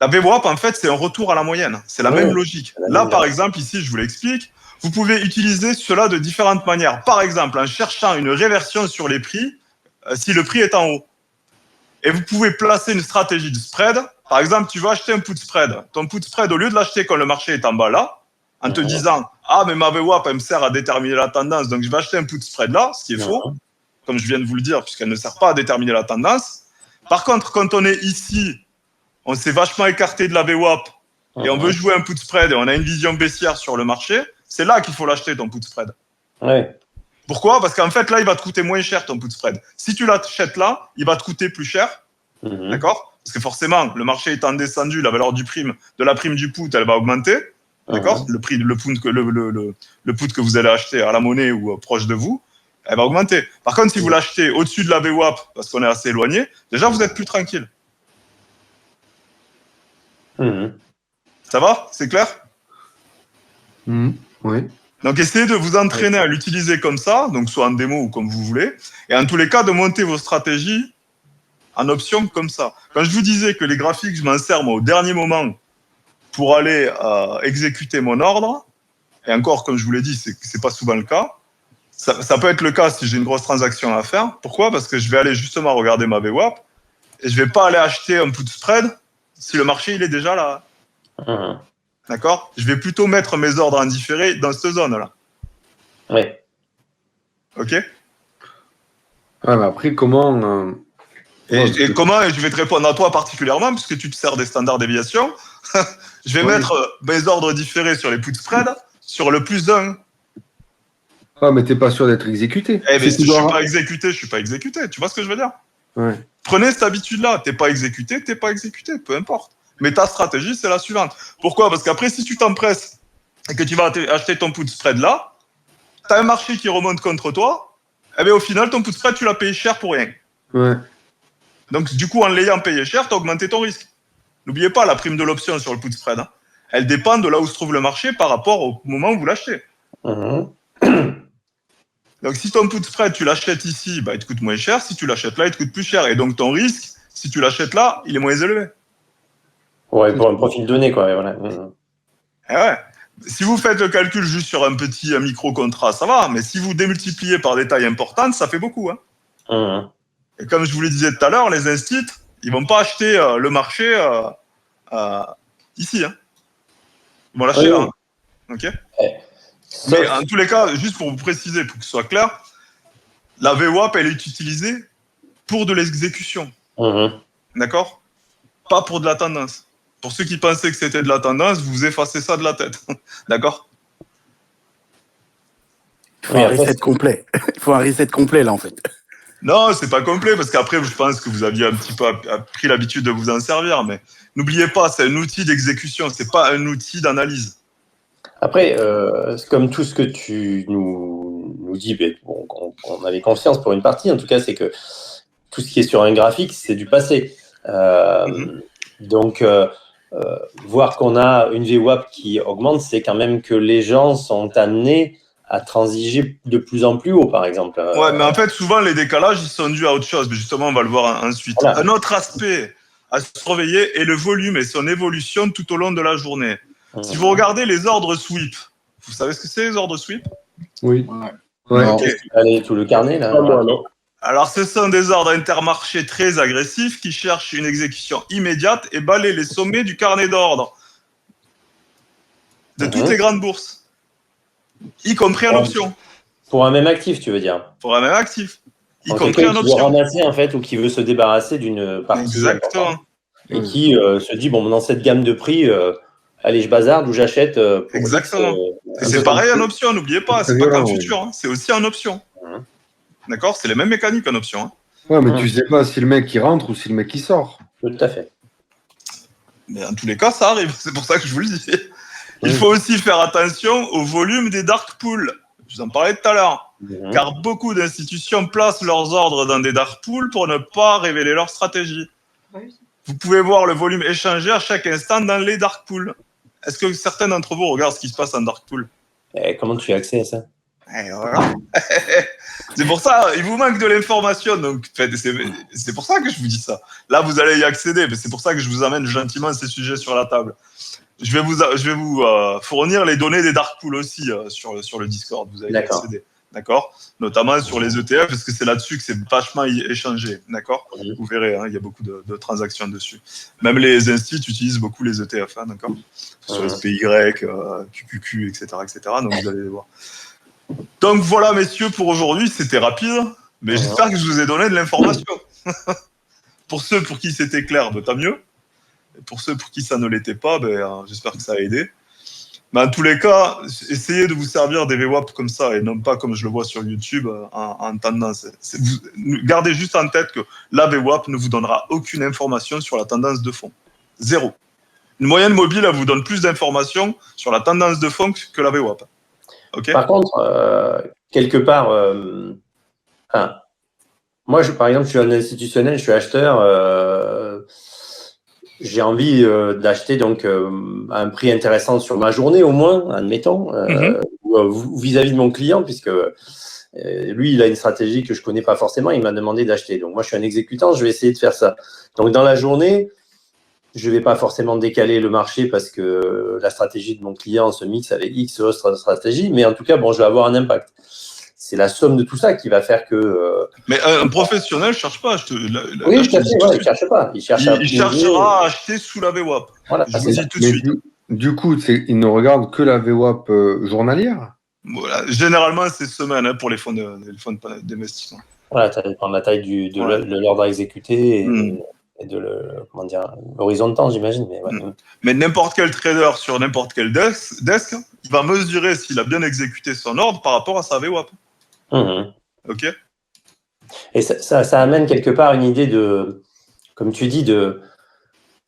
A: La VWAP, en fait, c'est un retour à la moyenne. C'est la même logique. Là, par exemple, ici, je vous l'explique. Vous pouvez utiliser cela de différentes manières. Par exemple, en cherchant une réversion sur les prix, si le prix est en haut. Et vous pouvez placer une stratégie de spread. Par exemple, tu vas acheter un put spread. Ton put spread, au lieu de l'acheter quand le marché est en bas là, en te disant « Ah, mais ma VWAP, elle me sert à déterminer la tendance, donc je vais acheter un put spread là », ce qui est faux, comme je viens de vous le dire, puisqu'elle ne sert pas à déterminer la tendance. Par contre, quand on est ici, on s'est vachement écarté de la VWAP et on veut jouer un put spread et on a une vision baissière sur le marché, c'est là qu'il faut l'acheter, ton put spread. Pourquoi ? Parce qu'en fait, là, il va te coûter moins cher, ton put spread. Si tu l'achètes là, il va te coûter plus cher. D'accord ? Parce que forcément, le marché étant descendu, la valeur de la prime du put, elle va augmenter. D'accord ? Le prix, le put que vous allez acheter à la monnaie ou proche de vous, elle va augmenter. Par contre, si vous l'achetez au-dessus de la VWAP, parce qu'on est assez éloigné, déjà, vous êtes plus tranquille. Ça va ? C'est clair ?
C: Oui.
A: Donc, essayez de vous entraîner à l'utiliser comme ça, donc soit en démo ou comme vous voulez, et en tous les cas, de monter vos stratégies en option comme ça. Quand je vous disais que les graphiques, je m'en sers moi, au dernier moment pour aller exécuter mon ordre, et encore, comme je vous l'ai dit, c'est pas souvent le cas. Ça peut être le cas si j'ai une grosse transaction à faire. Pourquoi ? Parce que je vais aller justement regarder ma VWAP, et je vais pas aller acheter un put spread si le marché il est déjà là. D'accord ? Je vais plutôt mettre mes ordres en différé dans cette zone-là.
B: Oui.
A: OK ?
C: Ouais, mais après, comment...
A: Et comment, et je vais te répondre à toi particulièrement, puisque tu te sers des standards déviation, je vais mettre mes ordres différés sur les put spread, sur le plus 1.
C: Ah, mais t'es pas sûr d'être exécuté.
A: Eh bien, si je suis pas exécuté, tu vois ce que je veux dire ? Prenez cette habitude-là, t'es pas exécuté, peu importe. Mais ta stratégie, c'est la suivante. Pourquoi ? Parce qu'après, si tu t'empresses et que tu vas acheter ton put spread là, tu as un marché qui remonte contre toi, et bien au final, ton put spread, tu l'as payé cher pour rien. Donc, du coup, en l'ayant payé cher, tu as augmenté ton risque. N'oubliez pas la prime de l'option sur le put spread. Hein. Elle dépend de là où se trouve le marché par rapport au moment où vous l'achetez. Donc, si ton put spread, tu l'achètes ici, bah, il te coûte moins cher. Si tu l'achètes là, il te coûte plus cher. Et donc, ton risque, si tu l'achètes là, il est moins élevé.
B: Ouais, pour un profil donné, quoi. Voilà.
A: Et ouais. Si vous faites le calcul juste sur un micro-contrat, ça va. Mais si vous démultipliez par des tailles importantes, ça fait beaucoup. Hein. Et comme je vous le disais tout à l'heure, les instituts, ils vont pas acheter le marché ici. Hein. Ils vont l'acheter là. Hein. OK. Mais en tous les cas, juste pour vous préciser, pour que ce soit clair, la VWAP, elle est utilisée pour de l'exécution. D'accord ? Pas pour de la tendance. Pour ceux qui pensaient que c'était de la tendance, vous effacez ça de la tête. D'accord ?
D: Il faut un reset complet. Il faut un reset complet, là, en fait.
A: Non, c'est pas complet, parce qu'après, je pense que vous aviez un petit peu pris l'habitude de vous en servir, mais n'oubliez pas, c'est un outil d'exécution, c'est pas un outil d'analyse.
B: Après, comme tout ce que tu nous dis, ben, on avait confiance pour une partie, en tout cas, c'est que tout ce qui est sur un graphique, c'est du passé. Donc, voir qu'on a une VWAP qui augmente, c'est quand même que les gens sont amenés à transiger de plus en plus haut, par exemple.
A: Ouais, mais en fait, souvent, les décalages, ils sont dus à autre chose. Mais justement, on va le voir ensuite. Voilà. Un autre aspect à surveiller est le volume et son évolution tout au long de la journée. Si vous regardez les ordres sweep, vous savez ce que c'est, les ordres sweep ?
C: Oui.
B: Ouais. Okay. Allez, tout le carnet, là.
A: Non. Alors, ce sont des ordres intermarchés très agressifs qui cherchent une exécution immédiate et balayent les sommets du carnet d'ordre de toutes les grandes bourses, y compris en option.
B: Pour un même actif, tu veux dire ?
A: Pour un même actif, y compris en option.
B: Qui veut ramasser, en fait, ou qui veut se débarrasser d'une partie.
A: Exactement.
B: Et qui se dit, bon, dans cette gamme de prix, allez, je bazarde ou j'achète.
A: Exactement. Et c'est pareil en option, n'oubliez pas, c'est pas comme futur, hein, c'est aussi en option. D'accord ? C'est les mêmes mécaniques en option. Hein.
C: Ouais, mais tu sais pas si le mec qui rentre ou si le mec qui sort.
B: Tout à fait.
A: Mais en tous les cas, ça arrive. C'est pour ça que je vous le dis. Il faut aussi faire attention au volume des dark pools. Je vous en parlais tout à l'heure. Car beaucoup d'institutions placent leurs ordres dans des dark pools pour ne pas révéler leur stratégie. Vous pouvez voir le volume échangé à chaque instant dans les dark pools. Est-ce que certains d'entre vous regardent ce qui se passe en dark pool ?
B: Comment tu as accès à ça ?
A: Voilà. C'est pour ça, il vous manque de l'information, donc c'est pour ça que je vous dis ça. Là, vous allez y accéder, mais c'est pour ça que je vous amène gentiment ces sujets sur la table. Je vais vous fournir les données des dark pools aussi sur le Discord, vous allez y accéder. D'accord ? Notamment sur les ETF, parce que c'est là-dessus que c'est vachement échangé. D'accord ? Vous verrez, hein, il y a beaucoup de transactions dessus. Même les instituts utilisent beaucoup les ETF, hein, d'accord ? Sur SPY, QQQ, etc., etc. Donc vous allez les voir. Donc voilà, messieurs, pour aujourd'hui, c'était rapide, mais j'espère que je vous ai donné de l'information. Pour ceux pour qui c'était clair, tant mieux. Et pour ceux pour qui ça ne l'était pas, j'espère que ça a aidé. Mais en tous les cas, essayez de vous servir des VWAP comme ça, et non pas comme je le vois sur YouTube en tendance. Gardez juste en tête que la VWAP ne vous donnera aucune information sur la tendance de fond. Zéro. Une moyenne mobile, elle vous donne plus d'informations sur la tendance de fond que la VWAP. Okay.
B: Par contre, quelque part, moi, par exemple, je suis un institutionnel, je suis acheteur, j'ai envie d'acheter donc à un prix intéressant sur ma journée au moins, admettons, vis-à-vis de mon client, puisque lui, il a une stratégie que je connais pas forcément, il m'a demandé d'acheter. Donc moi, je suis un exécutant, je vais essayer de faire ça. Donc dans la journée, je ne vais pas forcément décaler le marché parce que la stratégie de mon client se mixe avec X autres stratégies, mais en tout cas, bon, je vais avoir un impact. C'est la somme de tout ça qui va faire que…
A: Mais un professionnel ne cherche pas à acheter.
B: Oui, je ne cherche pas. Il
A: cherchera à acheter sous la VWAP.
B: Voilà,
A: je vous dis tout de suite.
C: Du coup, il ne regarde que la VWAP journalière ?
A: Voilà. Généralement, c'est semaine pour les fonds d'investissement.
B: Voilà, ça dépend de la taille de l'ordre à exécuter et de l'horizon de temps, j'imagine.
A: Mais n'importe quel trader sur n'importe quel desk, il va mesurer s'il a bien exécuté son ordre par rapport à sa VWAP. OK ?
B: Et ça amène quelque part une idée de, comme tu dis, de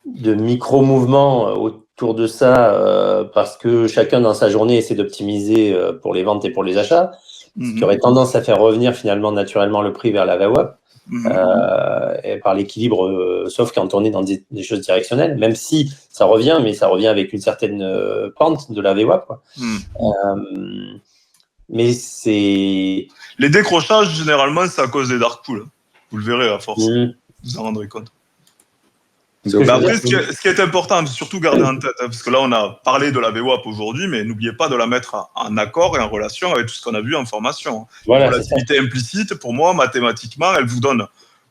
B: micro-mouvements autour de ça, parce que chacun dans sa journée essaie d'optimiser pour les ventes et pour les achats, ce qui aurait tendance à faire revenir finalement naturellement le prix vers la VWAP. et par l'équilibre, sauf quand on est dans des choses directionnelles, même si ça revient, mais ça revient avec une certaine pente de la VWAP, quoi. Mais c'est...
A: Les décrochages, généralement, c'est à cause des dark pools. Vous le verrez à force. Vous vous en rendrez compte. Mais après, ce qui est important, surtout garder en tête, parce que là, on a parlé de la VWAP aujourd'hui, mais n'oubliez pas de la mettre en accord et en relation avec tout ce qu'on a vu en formation.
B: Voilà,
A: la volatilité implicite, pour moi, mathématiquement, elle vous donne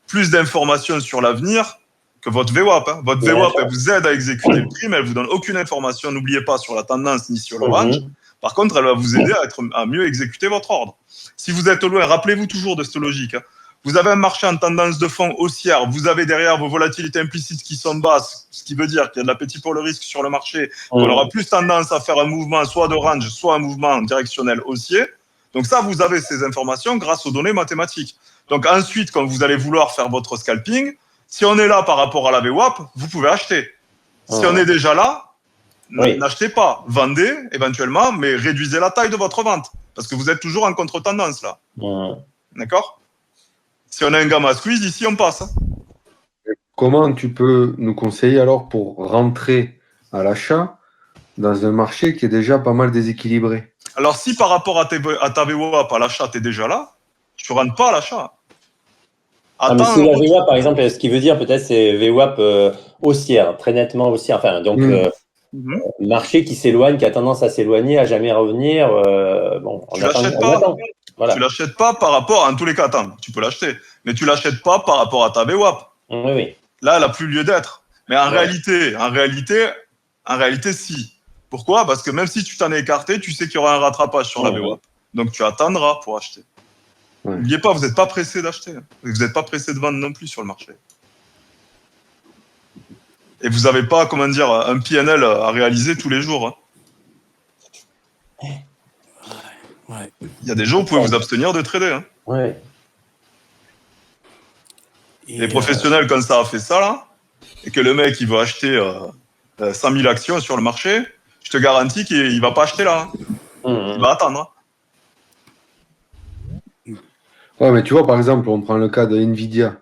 A: plus d'informations sur l'avenir que votre VWAP. Votre VWAP, elle vous aide à exécuter le prix, mais elle vous donne aucune information, n'oubliez pas, sur la tendance ni sur le range. Par contre, elle va vous aider à mieux exécuter votre ordre. Si vous êtes loin, rappelez-vous toujours de cette logique. Vous avez un marché en tendance de fond haussière, vous avez derrière vos volatilités implicites qui sont basses, ce qui veut dire qu'il y a de l'appétit pour le risque sur le marché, qu'on aura plus tendance à faire un mouvement soit de range, soit un mouvement directionnel haussier. Donc ça, vous avez ces informations grâce aux données mathématiques. Donc ensuite, quand vous allez vouloir faire votre scalping, si on est là par rapport à la VWAP, vous pouvez acheter. Si on est déjà là, n'achetez pas, vendez éventuellement, mais réduisez la taille de votre vente, parce que vous êtes toujours en contre-tendance là. D'accord ? Si on a un gamma squeeze, ici, on passe.
C: Comment tu peux nous conseiller alors pour rentrer à l'achat dans un marché qui est déjà pas mal déséquilibré?
A: Alors, si par rapport à ta VWAP, à l'achat, tu es déjà là, tu ne rentres pas à l'achat.
B: Mais si la VWAP, par exemple, ce qui veut dire peut-être c'est VWAP haussière, très nettement haussière. Enfin, donc, marché qui s'éloigne, qui a tendance à s'éloigner, à jamais revenir.
A: Tu l'achètes pas. Voilà. Tu l'achètes pas par rapport, en tous les cas, attends, tu peux l'acheter, mais tu l'achètes pas par rapport à ta VWAP.
B: Oui.
A: Là, elle n'a plus lieu d'être. Mais en réalité, si. Pourquoi ? Parce que même si tu t'en es écarté, tu sais qu'il y aura un rattrapage sur la VWAP. Donc, tu attendras pour acheter. N'oubliez pas, vous n'êtes pas pressé d'acheter. Vous n'êtes pas pressé de vendre non plus sur le marché. Et vous n'avez pas, comment dire, un PNL à réaliser tous les jours. Il y a des jours où vous pouvez vous abstenir de trader. Les professionnels, quand ça a fait ça, là, et que le mec, il veut acheter 100 000 actions sur le marché, je te garantis qu'il ne va pas acheter là. Il va attendre.
C: Ouais, mais tu vois, par exemple, on prend le cas de Nvidia.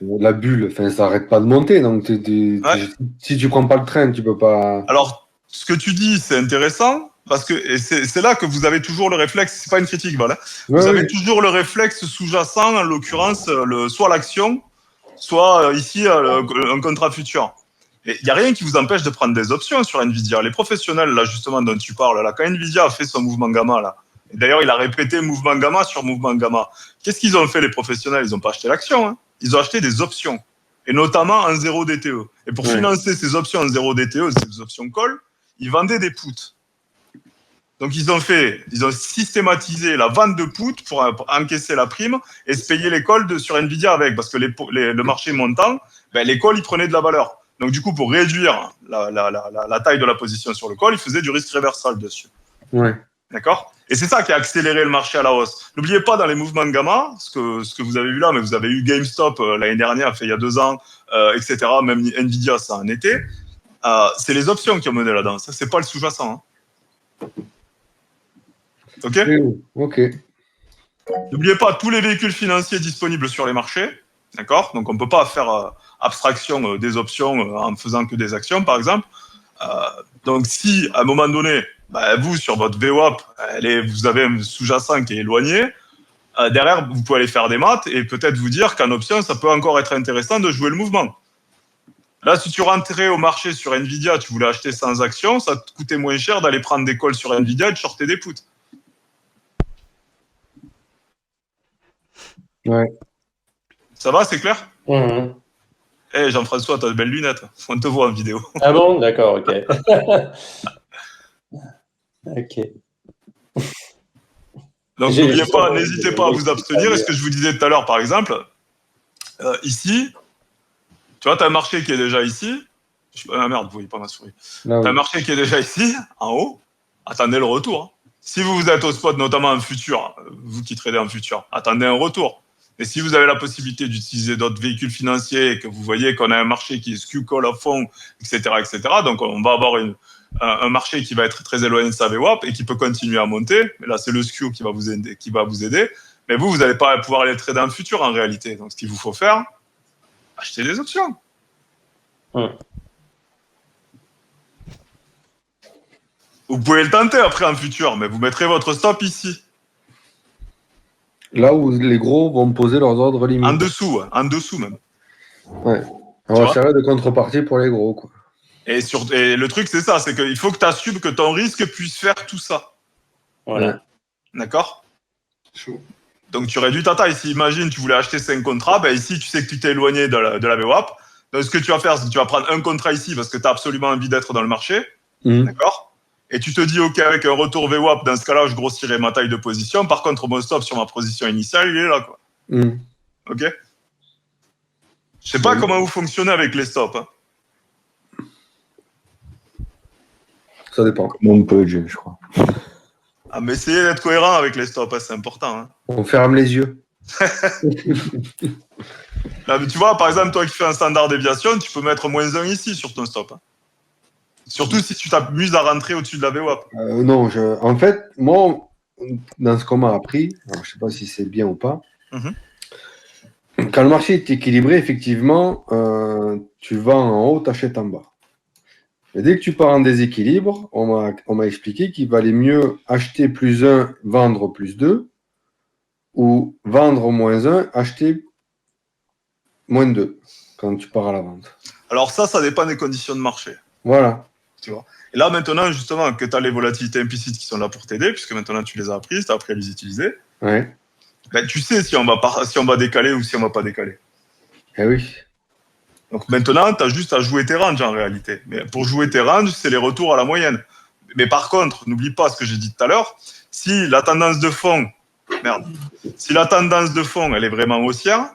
C: La bulle, ça n'arrête pas de monter. Donc, si tu ne prends pas le train, tu ne peux pas...
A: Alors, ce que tu dis, c'est intéressant, parce que c'est là que vous avez toujours le réflexe, c'est pas une critique, voilà. Vous avez toujours le réflexe sous-jacent, en l'occurrence, soit l'action, soit ici, un contrat futur. Et il n'y a rien qui vous empêche de prendre des options sur Nvidia. Les professionnels, là, justement, dont tu parles, là, quand Nvidia a fait son mouvement gamma, là, et d'ailleurs, il a répété mouvement gamma sur mouvement gamma. Qu'est-ce qu'ils ont fait, les professionnels ? Ils n'ont pas acheté l'action, Ils ont acheté des options, et notamment en 0 DTE. Et pour financer ces options en 0 DTE, ces options call, ils vendaient des puts. Donc, ils ont systématisé la vente de puts pour encaisser la prime et se payer les calls sur Nvidia avec, parce que le marché montant, les calls, ils prenaient de la valeur. Donc, du coup, pour réduire la taille de la position sur le call, ils faisaient du risque reversal dessus. D'accord ? Et c'est ça qui a accéléré le marché à la hausse. N'oubliez pas, dans les mouvements gamma, ce que vous avez vu là, mais vous avez eu GameStop l'année dernière, il y a 2 ans, etc. Même Nvidia, ça en était. C'est les options qui ont mené la danse. C'est pas le sous-jacent. OK ? N'oubliez pas tous les véhicules financiers disponibles sur les marchés. D'accord ? Donc, on ne peut pas faire abstraction des options en faisant que des actions, par exemple. Donc, si, à un moment donné, vous, sur votre VWAP, vous avez un sous-jacent qui est éloigné, derrière, vous pouvez aller faire des maths et peut-être vous dire qu'en option, ça peut encore être intéressant de jouer le mouvement. Là, si tu rentrais au marché sur Nvidia, tu voulais acheter sans actions, ça te coûtait moins cher d'aller prendre des calls sur Nvidia et de shorter des puts. Ça va, c'est clair ? Jean-François, tu as de belles lunettes. On te voit en vidéo.
B: Ah bon ? D'accord, ok.
A: Donc, n'oubliez pas, n'hésitez pas à vous abstenir. Et ce que je vous disais tout à l'heure, par exemple, ici, tu vois, tu as un marché qui est déjà ici. Ah merde, vous voyez pas ma souris. Tu as un marché qui est déjà ici, en haut. Attendez le retour. Si vous êtes au spot, notamment en futur, vous qui tradez en futur, attendez un retour. Et si vous avez la possibilité d'utiliser d'autres véhicules financiers et que vous voyez qu'on a un marché qui est skew call à fond, etc., donc on va avoir un marché qui va être très éloigné de sa VWAP et qui peut continuer à monter. Mais là, c'est le skew qui va vous aider. Mais vous n'allez pas pouvoir aller trader en futur en réalité. Donc, ce qu'il vous faut faire, acheter des options. Vous pouvez le tenter après en futur, mais vous mettrez votre stop ici.
C: Là où les gros vont poser leurs ordres limites.
A: En dessous même.
C: Ouais. On va servir de contrepartie pour les gros, quoi.
A: Et le truc, c'est ça, c'est qu'il faut que tu assumes que ton risque puisse faire tout ça.
B: Voilà.
C: Ouais.
A: D'accord ? Donc, tu réduis ta taille. Si, imagine, tu voulais acheter 5 contrats, ben ici, tu sais que tu t'es éloigné de la VWAP. Donc, ce que tu vas faire, c'est que tu vas prendre un contrat ici parce que tu as absolument envie d'être dans le marché. D'accord ? Et tu te dis, OK, avec un retour VWAP, dans ce cas-là, je grossirai ma taille de position. Par contre, mon stop sur ma position initiale, il est là, quoi. OK ? Je sais pas comment vous fonctionnez avec les stops. Hein.
C: Ça dépend.
E: On peut, je crois.
A: Ah, mais essayez d'être cohérent avec les stops, hein, c'est important. Hein.
C: On ferme les yeux.
A: Là, mais tu vois, par exemple, toi qui fais un standard déviation, tu peux mettre -1 ici sur ton stop. Hein. Surtout si tu t'amuses à rentrer au-dessus de la VWAP.
C: Non, en fait, moi, dans ce qu'on m'a appris, alors, je ne sais pas si c'est bien ou pas, quand le marché est équilibré, effectivement, tu vends en haut, tu achètes en bas. Et dès que tu pars en déséquilibre, on m'a expliqué qu'il valait mieux acheter +1, vendre +2, ou vendre -1, acheter -2, quand tu pars à la vente.
A: Alors ça dépend des conditions de marché.
C: Voilà.
A: Tu vois. Et là, maintenant, justement, que tu as les volatilités implicites qui sont là pour t'aider, puisque maintenant tu les as apprises, tu as appris à les utiliser,
C: Ouais.
A: ben, tu sais si on va décaler ou si on ne va pas décaler.
C: Eh oui.
A: Donc maintenant, tu as juste à jouer tes ranges en réalité. Mais pour jouer tes ranges, c'est les retours à la moyenne. Mais par contre, n'oublie pas ce que j'ai dit tout à l'heure, si la tendance de fond, elle est vraiment haussière,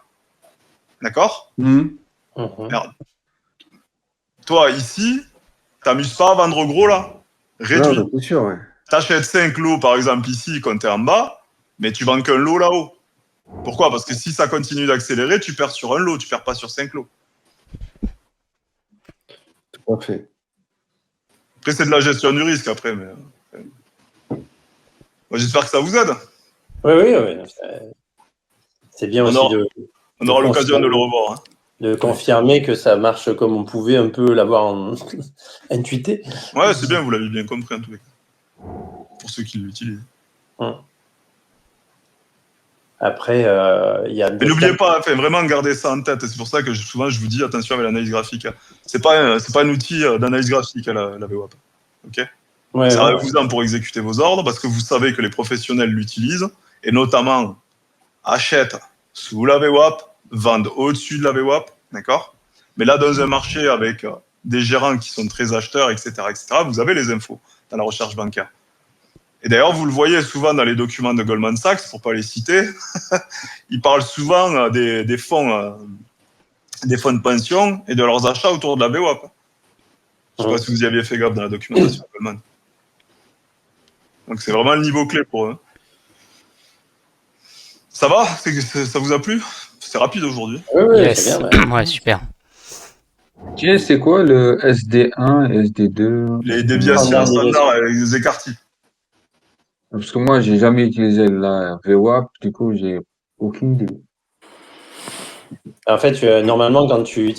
A: d'accord ? Merde. Toi, ici, t'amuses pas à vendre gros, là ? Réduis.
C: Non, c'est sûr, ouais.
A: T'achètes 5 lots, par exemple, ici, quand t'es en bas, mais tu vends qu'un lot là-haut. Pourquoi ? Parce que si ça continue d'accélérer, tu perds sur un lot, tu perds pas sur 5 lots.
C: Tout à fait.
A: Après, c'est de la gestion du risque, après, mais... Moi, j'espère que ça vous aide.
B: Oui. C'est bien aussi
A: on aura l'occasion de le revoir. Hein.
B: De confirmer que ça marche comme on pouvait un peu l'avoir intuité.
A: Ouais, c'est bien, vous l'avez bien compris en tous les cas. Pour ceux qui l'utilisent.
B: Après, il y a...
A: Mais n'oubliez pas, vraiment gardez ça en tête. C'est pour ça que souvent je vous dis attention avec l'analyse graphique. C'est pas un outil d'analyse graphique, la VWAP. Ok ?
B: Ouais,
A: servez-vous-en pour exécuter vos ordres parce que vous savez que les professionnels l'utilisent et notamment achètent sous la VWAP, vendent au-dessus de la VWAP, d'accord ? Mais là, dans un marché avec des gérants qui sont très acheteurs, etc., vous avez les infos dans la recherche bancaire. Et d'ailleurs, vous le voyez souvent dans les documents de Goldman Sachs, pour pas les citer, ils parlent souvent des fonds de pension et de leurs achats autour de la VWAP. Je ne sais pas si vous y aviez fait gaffe dans la documentation de Goldman. Donc c'est vraiment le niveau clé pour eux. Ça va ? Ça vous a plu ? C'est rapide aujourd'hui.
B: Oui,
F: yes.
B: C'est bien.
F: Ouais, super.
E: Tiens, c'est quoi le SD1, SD2 ?
A: Les déviations standards et les écarts types.
E: Parce que moi, j'ai jamais utilisé la VWAP, du coup, j'ai aucune idée.
B: En fait, normalement, quand tu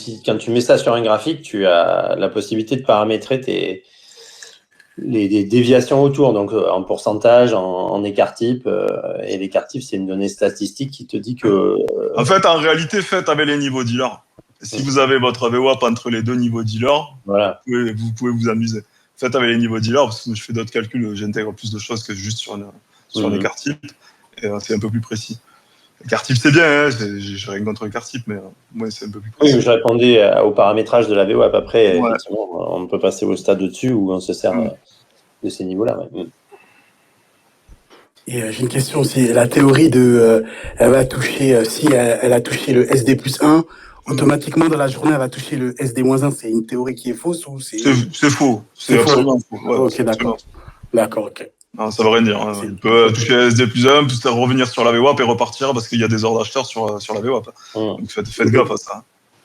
B: mets ça sur un graphique, tu as la possibilité de paramétrer les déviations autour, donc en pourcentage, en écart type. Et l'écart type, c'est une donnée statistique qui te dit que...
A: En fait, en réalité, faites avec les niveaux dealers. Si vous avez votre VWAP entre les deux niveaux dealers,
B: voilà.
A: vous pouvez vous amuser. Faites avec les niveaux dealers, parce que je fais d'autres calculs, j'intègre plus de choses que juste sur un écart type. Et c'est un peu plus précis. L'écart type, c'est bien, hein, j'ai rien contre l'écart type, mais moi, c'est un peu plus précis.
B: Oui, je répondais au paramétrage de la VWAP. Après, effectivement, on peut passer au stade au-dessus où on se sert de ces niveaux-là. Ouais.
D: Et j'ai une question aussi. La théorie elle va toucher, si elle a touché le SD+1, automatiquement dans la journée, elle va toucher le SD-1. C'est une théorie qui est fausse ou c'est
A: faux. C'est absolument faux. Ouais,
D: ok, d'accord. D'accord, ok.
A: Non, ça veut rien dire. Hein. Il peut toucher SD+1, puis revenir sur la VWAP et repartir parce qu'il y a des ordres d'acheteurs sur la VWAP. Donc faites gaffe à ça.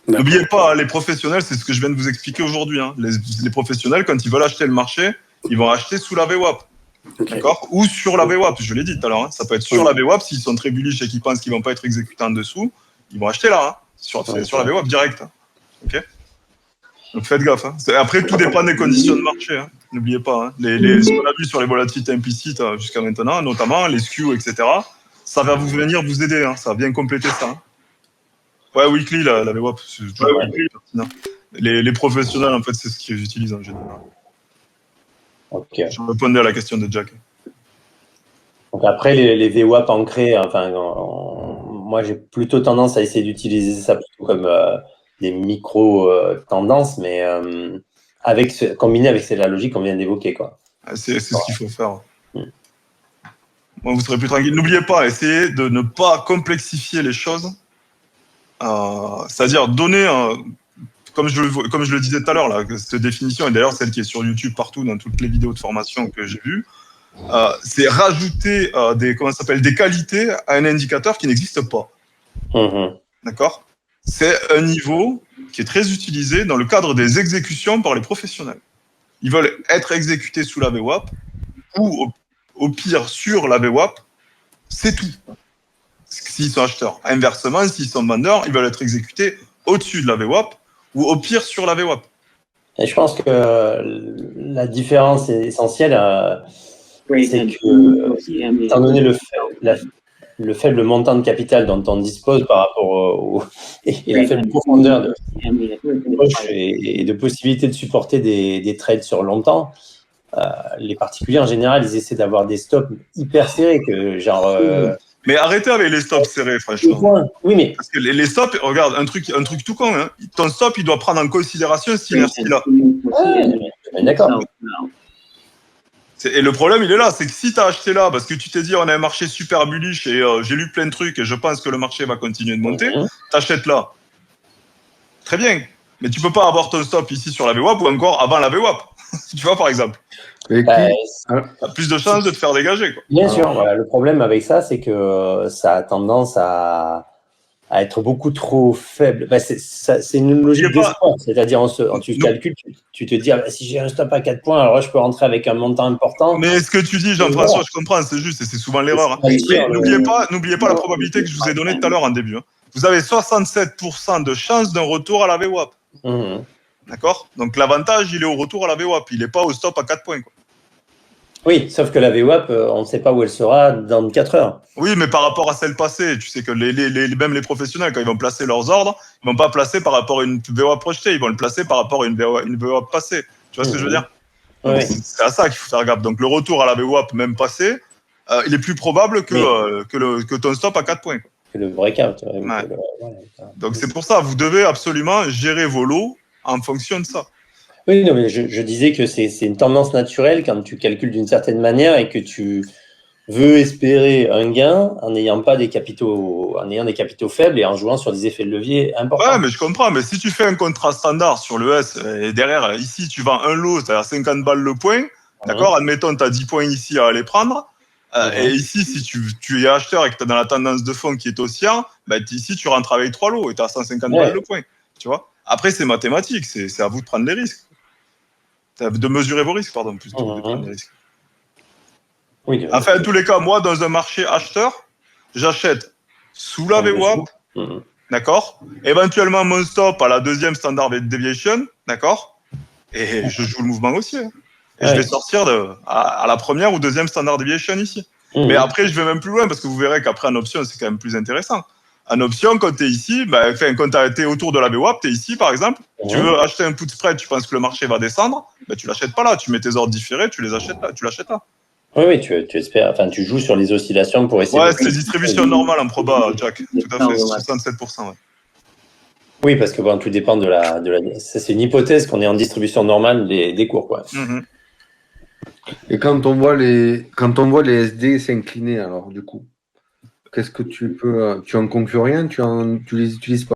A: N'oubliez pas, les professionnels, c'est ce que je viens de vous expliquer aujourd'hui. Hein. Les professionnels, quand ils veulent acheter le marché, ils vont acheter sous la VWAP. Okay. D'accord? Ou sur la VWAP, je l'ai dit tout à l'heure. Hein. Ça peut être sur la VWAP, s'ils sont très bullish et qu'ils pensent qu'ils ne vont pas être exécutés en dessous, ils vont acheter là, hein. sur la VWAP direct. Hein. Ok? Donc faites gaffe. Hein. Après, tout dépend des conditions de marché. Hein. N'oubliez pas. Hein. Ce qu'on a vu sur les volatilités implicites jusqu'à maintenant, notamment les skews, etc., ça va venir vous aider. Hein. Ça va bien compléter ça. Hein. Ouais, weekly, la VWAP. Les professionnels, en fait, c'est ce qu'ils utilisent en général.
B: Okay.
A: Je répondais à la question de Jack.
B: Donc après, les VWAP ancrés, enfin, moi, j'ai plutôt tendance à essayer d'utiliser ça plutôt comme des micro-tendances, mais combiné avec la logique qu'on vient d'évoquer, quoi.
A: C'est ce qu'il faut faire. Bon, vous serez plus tranquille. N'oubliez pas, essayez de ne pas complexifier les choses. C'est-à-dire donner, comme je le disais tout à l'heure, cette définition, et d'ailleurs celle qui est sur YouTube partout, dans toutes les vidéos de formation que j'ai vues, c'est rajouter des qualités à un indicateur qui n'existe pas. D'accord? C'est un niveau qui est très utilisé dans le cadre des exécutions par les professionnels. Ils veulent être exécutés sous la VWAP ou au pire sur la VWAP, c'est tout. S'ils sont acheteurs. Inversement, s'ils sont vendeurs, ils veulent être exécutés au-dessus de la VWAP ou au pire sur la VWAP.
B: Et je pense que la différence essentielle, c'est que, étant donné le faible montant de capital dont on dispose par rapport et la faible profondeur et de possibilité de supporter des trades sur longtemps, les particuliers en général, ils essaient d'avoir des stops hyper serrés que genre.
A: Mais arrêtez avec les stops serrés, franchement.
B: Oui, mais
A: parce que les stops, regarde, un truc tout con. Hein. Ton stop, il doit prendre en considération cette inertie-là.
B: D'accord.
A: Et le problème, il est là, c'est que si tu as acheté là, parce que tu t'es dit on a un marché super bullish et j'ai lu plein de trucs et je pense que le marché va continuer de monter, t'achètes là. Très bien. Mais tu peux pas avoir ton stop ici sur la VWAP ou encore avant la VWAP. Tu vois, par exemple. T'as plus de chances de te faire dégager. Quoi.
B: Bien sûr. Voilà, le problème avec ça, c'est que ça a tendance à être beaucoup trop faible. Bah, c'est une logique de sport. C'est-à-dire, tu calcules, tu te dis, si j'ai un stop à 4 points, alors là, je peux rentrer avec un montant important.
A: Mais ce que tu dis, Jean-François, je comprends, c'est juste, et c'est souvent l'erreur. Hein. N'oubliez pas la probabilité que je vous ai donnée tout à l'heure en début. Hein. Vous avez 67% de chance d'un retour à la VWAP. D'accord? Donc l'avantage, il est au retour à la VWAP. Il n'est pas au stop à 4 points. Quoi.
B: Oui, sauf que la VWAP, on ne sait pas où elle sera dans 4 heures.
A: Oui, mais par rapport à celle passée, tu sais que même les professionnels, quand ils vont placer leurs ordres, ils ne vont pas placer par rapport à une VWAP projetée, ils vont le placer par rapport à une VWAP passée. Tu vois ce que je veux dire?
B: Oui.
A: C'est à ça qu'il faut faire gaffe. Donc le retour à la VWAP même passée, il est plus probable que ton stop à 4 points. Quoi.
B: Que le breakout.
A: Ouais. Donc c'est pour ça, vous devez absolument gérer vos lots en fonction de ça.
B: Oui, non, mais je disais que c'est une tendance naturelle quand tu calcules d'une certaine manière et que tu veux espérer un gain en n'ayant pas des capitaux, faibles et en jouant sur des effets de levier importants.
A: Ouais, mais je comprends. Mais si tu fais un contrat standard sur le S et derrière, ici, tu vends un lot, c'est-à-dire 50 balles le point, d'accord? Admettons, tu as 10 points ici à aller prendre. Et ici, si tu es acheteur et que tu es dans la tendance de fond qui est haussière, bah, ici, tu rentres avec 3 lots et tu as 150 balles le point. Tu vois? Après, c'est mathématique. C'est à vous de prendre les risques. De mesurer vos risques, pardon, plus que de prendre les risques.
B: Oui,
A: enfin, en tous les cas, moi, dans un marché acheteur, j'achète sous la VWAP, d'accord? Éventuellement, mon stop à la deuxième standard deviation, d'accord? Et je joue le mouvement haussier. Et je vais sortir à la première ou deuxième standard deviation ici. Mais après, je vais même plus loin parce que vous verrez qu'après, en option, c'est quand même plus intéressant. En option, quand tu es ici, quand tu as été autour de la VWAP, tu es ici, par exemple, tu veux acheter un put spread, tu penses que le marché va descendre, tu l'achètes pas là, tu mets tes ordres différés, tu les achètes là, tu l'achètes là.
B: Oui, tu espères, enfin, tu joues sur les oscillations pour essayer.
A: Ouais, c'est distribution normale en proba, Jack, tout à fait, 67%. Ouais.
B: Oui, parce que tout dépend de la... C'est une hypothèse qu'on est en distribution normale des cours, quoi.
C: Et quand on voit les SD s'incliner, alors du coup, qu'est-ce que tu en conclus rien, tu les utilises pas?